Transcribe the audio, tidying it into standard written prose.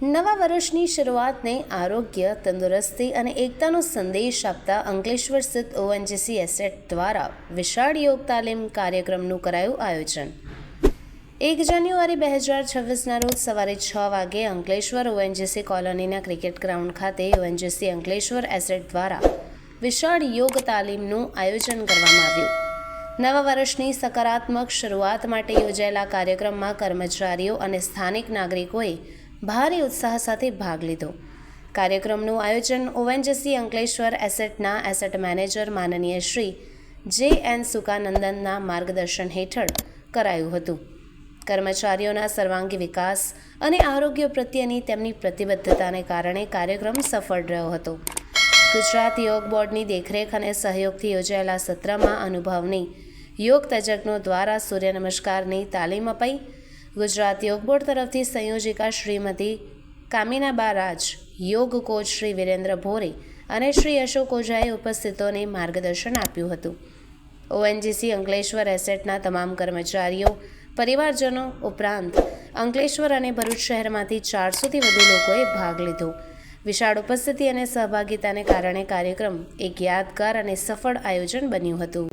નવા વર્ષની શરૂઆતને આરોગ્ય, તંદુરસ્તી અને એકતાનો સંદેશ આપતા અંકલેશ્વર સ્થિત ઓએનજીસી એસેટ દ્વારા વિશાળ યોગ તાલીમ કાર્યક્રમનું કરાયું આયોજન। 1 જાન્યુઆરી 2026ના રોજ સવારે 6 વાગે અંકલેશ્વર ઓએનજીસી કોલોનીના ક્રિકેટ ગ્રાઉન્ડ ખાતે ઓએનજીસી અંકલેશ્વર એસેટ દ્વારા વિશાળ યોગ તાલીમનું આયોજન કરવામાં આવ્યું। નવા વર્ષની સકારાત્મક શરૂઆત માટે યોજાયેલા કાર્યક્રમમાં કર્મચારીઓ અને સ્થાનિક નાગરિકોએ ભારે ઉત્સાહ સાથે ભાગ લીધો। કાર્યક્રમનું આયોજન ઓએનજીસી અંકલેશ્વર એસેટના એસેટ મેનેજર માનનીય શ્રી જે.એન. સુકાનંદનના માર્ગદર્શન હેઠળ કરાયું હતું। કર્મચારીઓના સર્વાંગી વિકાસ અને આરોગ્ય પ્રત્યેની તેમની પ્રતિબદ્ધતાને કારણે કાર્યક્રમ સફળ રહ્યો હતો। ગુજરાત યોગ બોર્ડની દેખરેખ અને સહયોગથી યોજાયેલા સત્રમાં અનુભવની યોગ તજજ્ઞો દ્વારા સૂર્ય નમસ્કારની તાલીમ અપાઈ। ગુજરાત યોગ બોર્ડ તરફથી સંયોજિકા શ્રીમતી કામિનાબા રાજ, યોગ કોચ શ્રી વિરેન્દ્ર ભોરે અને શ્રી અશોક ઓઝાએ ઉપસ્થિતોને માર્ગદર્શન આપ્યું હતું। ઓએનજીસી અંકલેશ્વર એસેટના તમામ કર્મચારીઓ, પરિવારજનો ઉપરાંત અંકલેશ્વર અને ભરૂચ શહેરમાંથી 400થી વધુ લોકોએ ભાગ લીધો। વિશાળ ઉપસ્થિતિ અને સહભાગિતાને કારણે કાર્યક્રમ એક યાદગાર અને સફળ આયોજન બન્યું હતું।